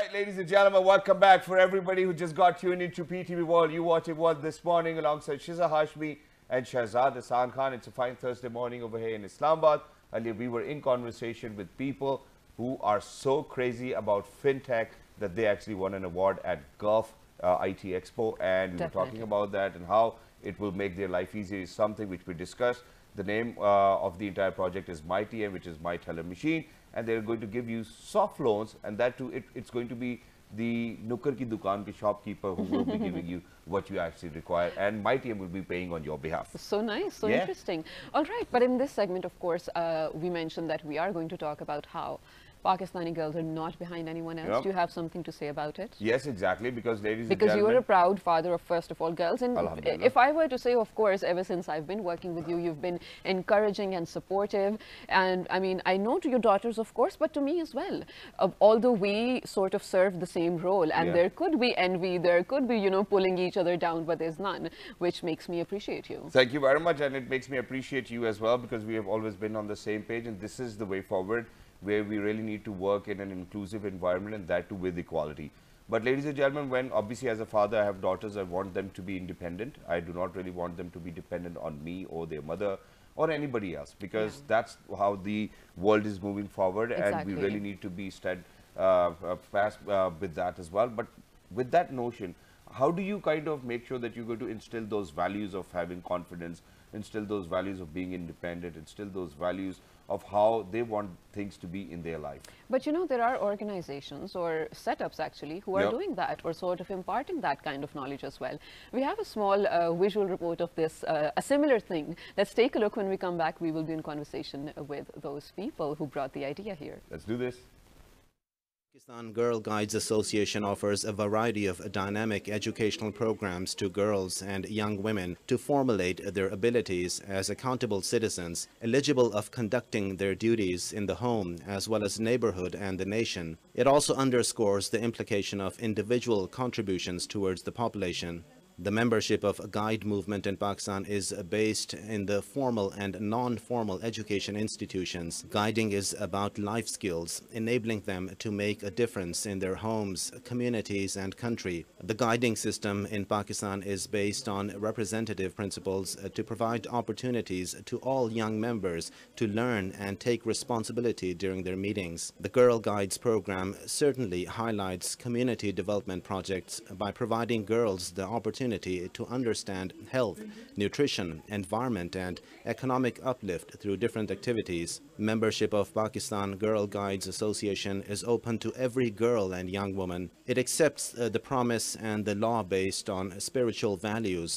right, ladies and gentlemen, welcome back. For everybody who just got tuned into PTV World, you watching World this morning alongside Shiza Hashmi and Shahzad Hassan Khan. It's a fine Thursday morning over here in Islamabad. Earlier, we were in conversation with people who are so crazy about fintech that they actually won an award at Gulf IT Expo, and we were talking about that and how it will make their life easier. Is something which we discussed. The name of the entire project is MyTM, which is My Teller Machine, and they're going to give you soft loans, and that too, it's going to be the Nukkar ki dukaan ki shopkeeper who will be giving you what you actually require, and MyTM will be paying on your behalf. So nice, so interesting. All right, but in this segment, of course, we mentioned that we are going to talk about how Pakistani girls are not behind anyone else. Do you have something to say about it? Yes, exactly, because ladies and gentlemen... Because you are a proud father of, first of all, girls. And if I were to say, of course, ever since I've been working with you, you've been encouraging and supportive. And I mean, I know to your daughters, of course, but to me as well. Although we sort of serve the same role, and there could be envy, there could be, you know, pulling each other down, but there's none, which makes me appreciate you. Thank you very much, and it makes me appreciate you as well, because we have always been on the same page, and this is the way forward, where we really need to work in an inclusive environment, and that too with equality. But ladies and gentlemen, when obviously as a father I have daughters, I want them to be independent. I do not really want them to be dependent on me or their mother or anybody else, because that's how the world is moving forward, and we really need to be fast with that as well. But with that notion, how do you kind of make sure that you're going to instill those values of having confidence, instill those values of being independent, instill those values of how they want things to be in their life? But you know, there are organizations or setups actually who are doing that, or sort of imparting that kind of knowledge as well. We have a small visual report of this, a similar thing. Let's take a look. When we come back, we will be in conversation with those people who brought the idea here. Let's do this. Pakistan Girl Guides Association offers a variety of dynamic educational programs to girls and young women to formulate their abilities as accountable citizens, eligible of conducting their duties in the home as well as neighborhood and the nation. It also underscores the implication of individual contributions towards the population. The membership of a guide movement in Pakistan is based in the formal and non-formal education institutions. Guiding is about life skills, enabling them to make a difference in their homes, communities, and country. The guiding system in Pakistan is based on representative principles to provide opportunities to all young members to learn and take responsibility during their meetings. The Girl Guides program certainly highlights community development projects by providing girls the opportunity to understand health, nutrition, environment, and economic uplift through different activities. Membership of Pakistan Girl Guides Association is open to every girl and young woman. It accepts the promise and the law based on spiritual values.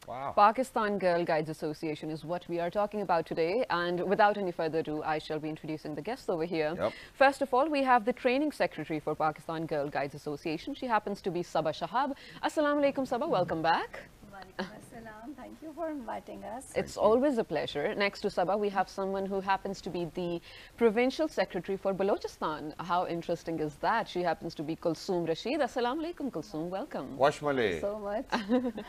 Wow. Pakistan Girl Guides Association is what we are talking about today, and without any further ado, I shall be introducing the guests over here. First of all, we have the training secretary for Pakistan Girl Guides Association. She happens to be Sabah Shahab. Assalamu alaikum, Sabah. Welcome back. Thank you for inviting us. It's always a pleasure. Next to Sabah, we have someone who happens to be the provincial secretary for Balochistan. How interesting is that? She happens to be Kulsoom Rashid. Assalamu alaikum, Kulsoom. Welcome. Washmale. So much.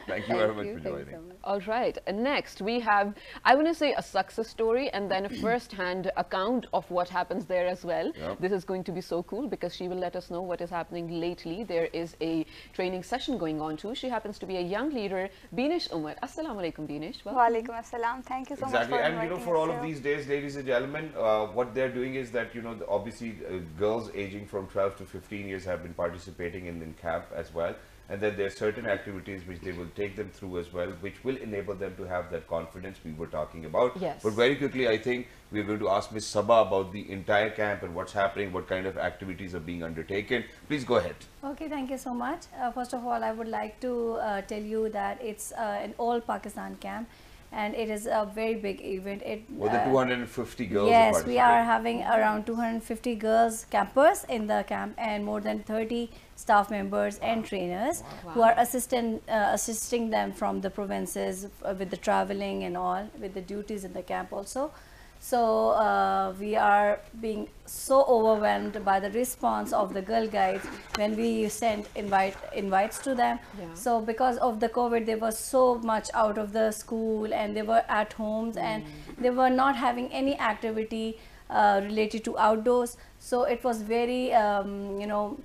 Thank you very much for joining. So much. All right. Next, we have, I want to say, a success story and then a first-hand account of what happens there as well. This is going to be so cool because she will let us know what is happening lately. There is a training session going on too. She happens to be a young leader, Binesh Umar. Assalamu alaikum, Binesh. Walaikum assalam. Thank you so much for inviting us. And you know, for all of these days, ladies and gentlemen, what they're doing is that, you know, obviously girls aging from 12 to 15 years have been participating in camp as well. And then there are certain activities which they will take them through as well, which will enable them to have that confidence we were talking about. But very quickly, I think we're going to ask Ms. Sabah about the entire camp and what's happening, what kind of activities are being undertaken. Please go ahead. Okay, thank you so much. First of all, I would like to tell you that it's an all Pakistan camp, and it is a very big event. More than 250 girls. Yes, we are having around 250 girls campers in the camp, and more than 30 staff members and trainers who are assisting them from the provinces with the traveling and all, with the duties in the camp also. So we are being so overwhelmed by the response of the Girl Guides when we sent invites to them. So because of the COVID, they were so much out of the school and they were at homes and they were not having any activity related to outdoors. So it was very, you know,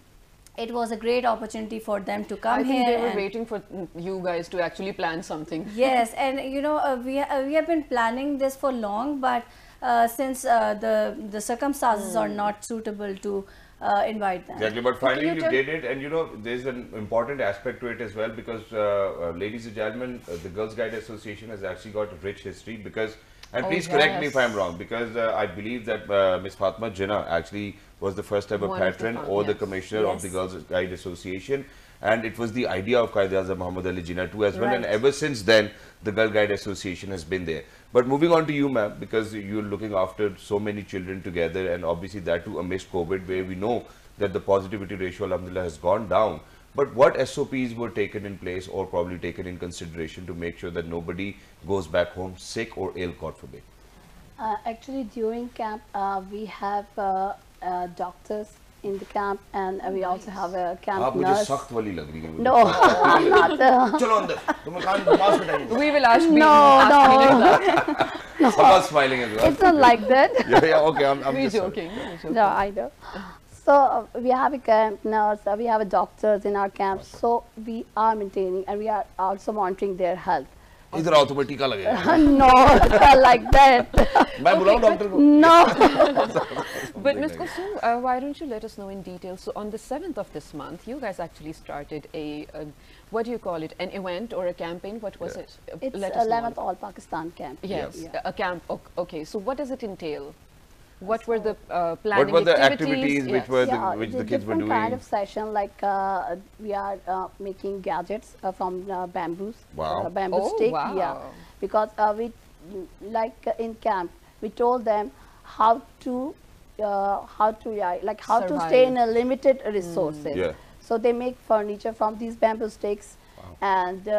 it was a great opportunity for them to come here. I think they were waiting for you guys to actually plan something. Yes, and you know, we have been planning this for long, but since the circumstances are not suitable to invite them. Exactly, but finally you did it, and you know, there's an important aspect to it as well, because ladies and gentlemen, the Girls Guide Association has actually got a rich history, because, and please correct me if I'm wrong, because I believe that Ms. Fatma Jinnah actually was the first ever patron or the commissioner of the Girls Guide Association, and it was the idea of Qaid-e-Azam Muhammad Ali Jinnah too as well, and ever since then the Girl Guide Association has been there. But moving on to you, ma'am, because you're looking after so many children together, and obviously that too amidst COVID, where we know that the positivity ratio, alhamdulillah, has gone down. But what SOPs were taken in place or probably taken in consideration to make sure that nobody goes back home sick or ill, God forbid? Actually, during camp, we have doctors in the camp, and we also have a camp nurse. No, not. We will ask. No. Someone's smiling as well. It's not like that. Yeah, okay, I'm We're just joking. No, I know. So we have a camp nurse, we have a doctors in our camp, so we are maintaining and we are also monitoring their health. इधर आओ तुम्हें टीका लगेगा. No, not like that. मैं बुलाऊं doctor को? No. But Ms. Kusum, why don't you let us know in detail? So on the 7th of this month, you guys actually started a what do you call it? An event or a campaign? What was it? It's 11th All Pakistan Camp. Yes, a camp. Okay, so what does it entail? What were the planning What were the activities which were which the kids were doing? Different kind of session, like we are making gadgets from bamboos. Wow. Bamboo stick. Wow. Yeah, because we like in camp we told them how to stay in a limited resources. Yeah. So they make furniture from these bamboo sticks. Wow. And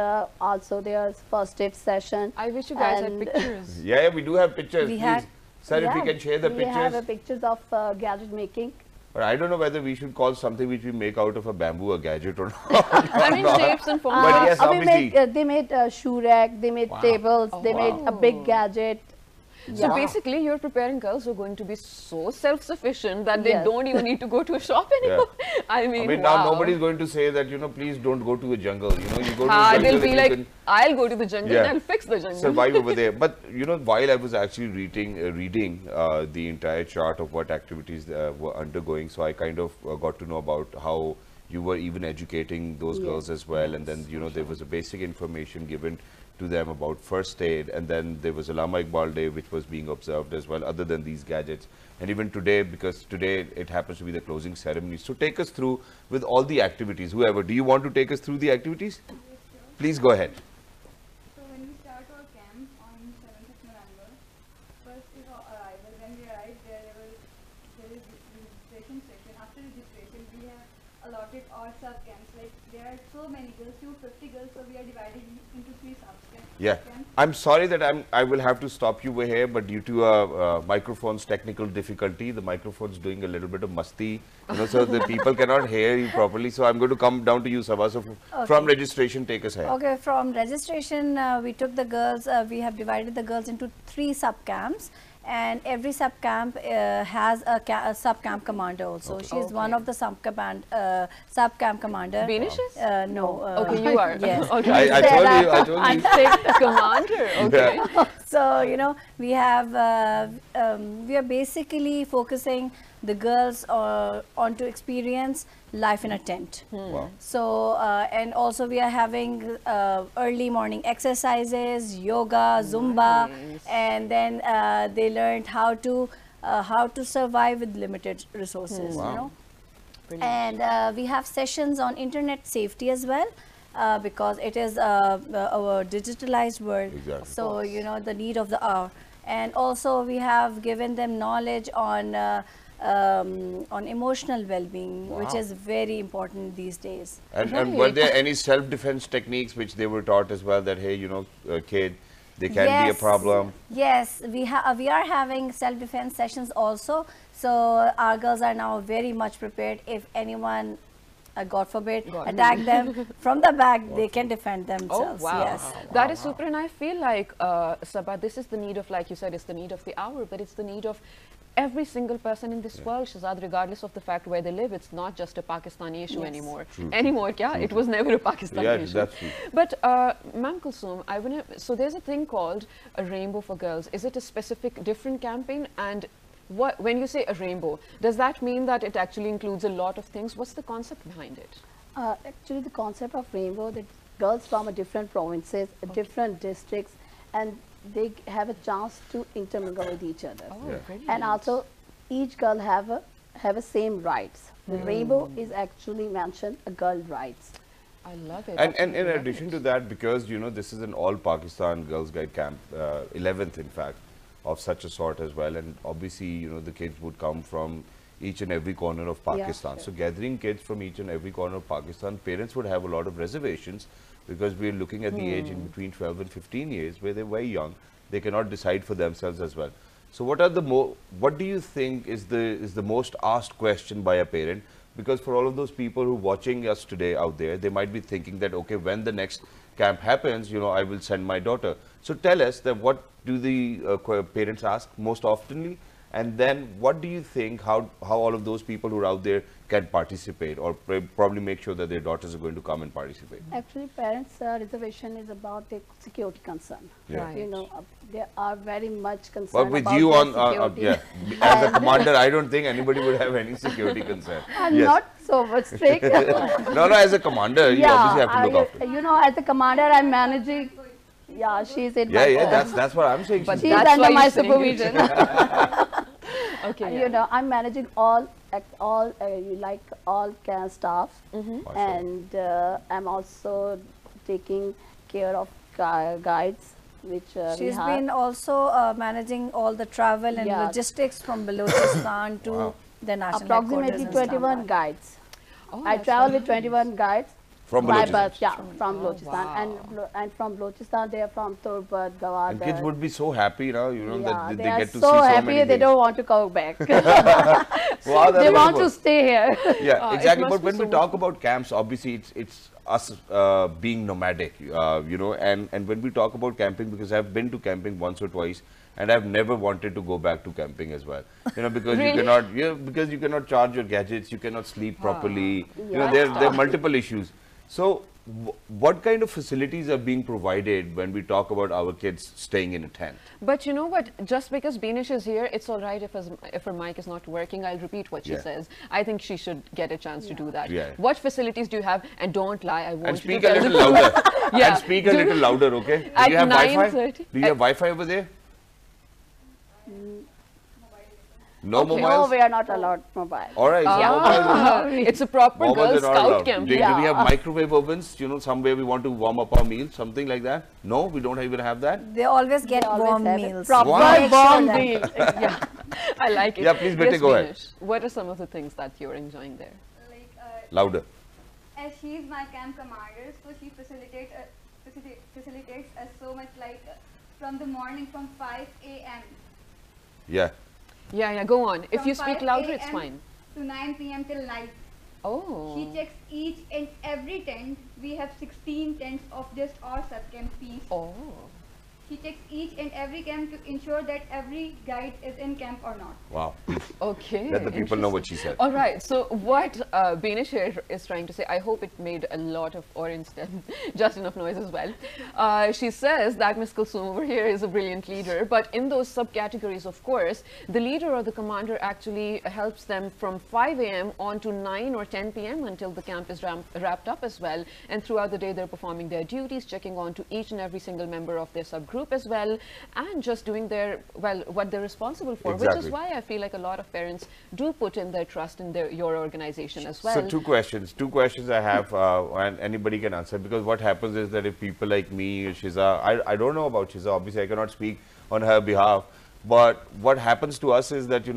also there's first aid session. I wish you guys had pictures. Yeah, we do have pictures. We Please. had. Sir, if you can share the pictures. We have pictures of gadget making. But I don't know whether we should call something which we make out of a bamboo a gadget or not. I mean, shapes and forms. But yes, obviously. They made a shoe rack, they made tables, they made a big gadget. So basically, you're preparing girls who are going to be so self-sufficient that they don't even need to go to a shop anymore. I mean, now nobody's going to say that, you know, please don't go to the jungle. You know, you go to the jungle. They'll be like, I'll go to the jungle and I'll fix the jungle. Survive over there. But, you know, while I was actually reading the entire chart of what activities were undergoing, so I kind of got to know about how you were even educating those girls as well. And then, you know, there was a basic information given to them about first aid, and then there was Allama Iqbal Day which was being observed as well, other than these gadgets, and even today, because today it happens to be the closing ceremony. So take us through with all the activities. Whoever, do you want to take us through the activities? Yes, sure. Please go ahead. So when we start our camp on 7th of November, first is our arrival. When we arrive there is registration session. After registration we have allotted our sub camps. Like there are so many girls, 250 girls, so we are divided into 3 sub camps. Yeah, I'm sorry that I will have to stop you over here, but due to microphone's technical difficulty, the microphone's doing a little bit of musti, you know, so the people cannot hear you properly. So I'm going to come down to you, Sabha. So from registration, take us ahead. Okay, from registration, we took the girls, we have divided the girls into 3 sub camps. And every sub camp has a sub camp commander also. Okay. She's one of the sub camp commander. Benishes? No. Okay, you are. Yes. Okay. I told you. Unpicked commander. Okay. Yeah. So you know, we have we are basically focusing the girls onto experience life in a tent. Wow. So and also we are having early morning exercises, yoga, Zumba, and then they learned how to survive with limited resources. Wow. You know, and we have sessions on internet safety as well. Because it is our digitalized world, so you know the need of the hour, and also we have given them knowledge on emotional well-being, which is very important these days. And were there any self-defense techniques which they were taught as well, that hey, you know, kid, they can be a problem? Yes, we are having self-defense sessions also, so our girls are now very much prepared. If anyone God forbid, attack them from the back, they can defend themselves. Oh, wow. Yes. That is super, and I feel like, Sabha, this is the need of, like you said, it's the need of the hour, but it's the need of every single person in this world, Shahzad, regardless of the fact where they live. It's not just a Pakistani issue anymore. Anymore, kya? It was never a Pakistani issue. That's true. But, Ma'am Kulsoom, so there's a thing called a rainbow for girls. Is it a specific, different campaign? And when you say a rainbow, does that mean that it actually includes a lot of things? What's the concept behind it? Actually, the concept of rainbow, that girls from different provinces, different districts, and they have a chance to intermingle with each other. And also, each girl have a same rights. The rainbow is actually mentioned a girl rights. I love it. And in addition to that, because this is an all Pakistan Girls Guide camp, 11th in fact, of such a sort as well, and obviously the kids would come from each and every corner of Pakistan. So gathering kids from each and every corner of Pakistan, parents would have a lot of reservations, because we're looking at the age in between 12 and 15 years where they're very young. They cannot decide for themselves as well. So what do you think is the most asked question by a parent? Because for all of those people who are watching us today out there, they might be thinking that, okay, when the next camp happens, I will send my daughter. So tell us that what do the parents ask most oftenly? And then what do you think, how all of those people who are out there can participate, or probably make sure that their daughters are going to come and participate? Actually, parents' reservation is about the security concern. Right. They are very much concerned but with about you on, security. as a commander, I don't think anybody would have any security concern. I'm not so much strict. No, as a commander, you obviously have to look after. As a commander, I'm managing. Yeah, she's in my that's what I'm saying. But she's under my supervision. Okay. I'm managing all camp staff, and I'm also taking care of guides, which she's been also managing all the travel and logistics from Balochistan to the national approximately 21 guides. I travel with 21 guides. From by Balochistan? bus, from Balochistan. And from Balochistan, they are from Turbat, Gawad. And kids would be so happy now, that they get to see so so happy many they don't want to go back. Wow, they want to stay here. Yeah, exactly. But when we talk about camps, obviously it's us being nomadic, and when we talk about camping, because I've been to camping once or twice, and I've never wanted to go back to camping as well. Because you cannot charge your gadgets, you cannot sleep properly. There are multiple issues. So, what kind of facilities are being provided when we talk about our kids staying in a tent? But you know what? Just because Beenish is here, it's all right if her mic is not working. I'll repeat what she says. I think she should get a chance to do that. What facilities do you have? And don't lie. I want you to tell the truth. And speak a little louder. And speak a little louder, okay? Do you have Wi-Fi? Do you have Wi-Fi over there? No mobiles? No, we are not allowed mobile. Alright, it's a proper Girl Scout camp. Do we have microwave ovens? Somewhere we want to warm up our meal, something like that? No, we don't even have that. They always get warm meals. Proper warm meal. I like it. Yeah, please, Betty, go ahead. What are some of the things that you're enjoying there? Louder. As she's my camp commander, so she facilitates us so much, from the morning from 5 a.m. Yeah, go on. If you speak louder, it's fine. To 9 p.m. till night. Oh. She checks each and every tent. We have 16 tents of just our sub-camp piece. Oh. She checks each and every camp to ensure that every guide is in camp or not. Wow. Okay. Let the people know what she said. All right. So what Beenish here is trying to say, I hope it made a lot of, or instead, just enough noise as well. She says that Miss Kulsoom over here is a brilliant leader, but in those subcategories, of course, the leader or the commander actually helps them from 5 a.m. on to 9 or 10 p.m. until the camp is wrapped up as well. And throughout the day, they're performing their duties, checking on to each and every single member of their subgroup as well, and just doing what they're responsible for, which is why I feel like a lot of parents do put in their trust in your organization as well. So two questions I have, and anybody can answer, because what happens is that if people like me, Shiza, I don't know about Shiza, obviously I cannot speak on her behalf, but what happens to us is that,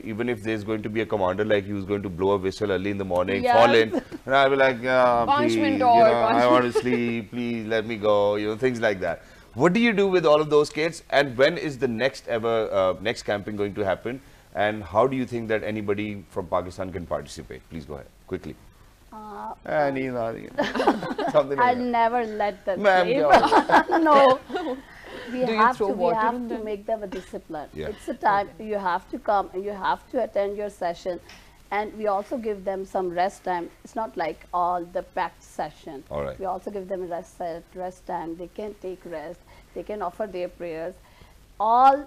even if there's going to be a commander like you who's going to blow a whistle early in the morning, fall in, and I'll be like, please, I want to sleep, please let me go, things like that. What do you do with all of those kids, and when is the next camping going to happen, and how do you think that anybody from Pakistan can participate? Please go ahead, quickly. Something like I'll never let them sleep. No. We have to make them a discipline. Yeah. It's a time you have to come and you have to attend your session. And we also give them some rest time. It's not like all the packed session. All right. We also give them rest time. They can take rest. They can offer their prayers. All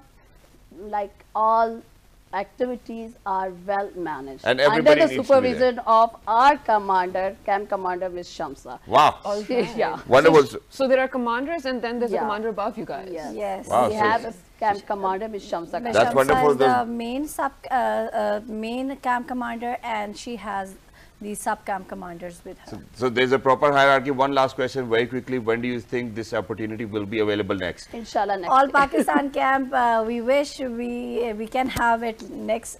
activities are well managed. And everybody under the supervision of our commander, camp commander, Ms. Shamsa. Wow. Yeah. Wonderful. So there are commanders and then there's a commander above you guys. Yes. Yes. Wow, We have a camp commander, Ms. Shamsa. Ms. That's Shamsa wonderful. is the main camp commander, and she has the sub camp commanders with her. So there's a proper hierarchy. One last question very quickly. When do you think this opportunity will be available next? Inshallah next All year. Pakistan camp, we wish we can have it next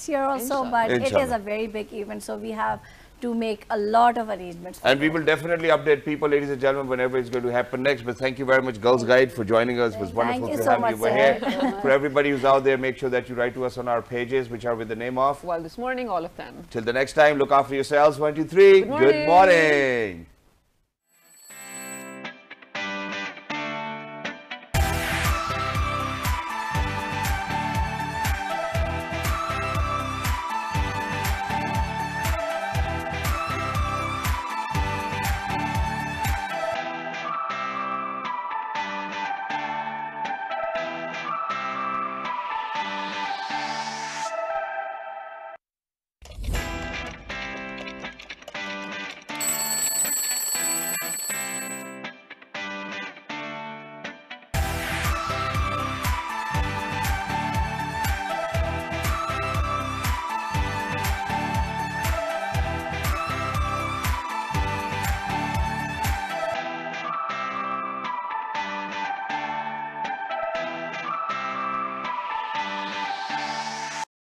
year also, but it is a very big event, so we have to make a lot of arrangements. And we will definitely update people, ladies and gentlemen, whenever it's going to happen next. But thank you very much, Girls Guide, for joining us. It was wonderful to have you over here. For everybody who's out there, make sure that you write to us on our pages, which are with the name of... Well, this morning, all of them. Till the next time, look after yourselves. 1, 2, 3. Good morning. Good morning.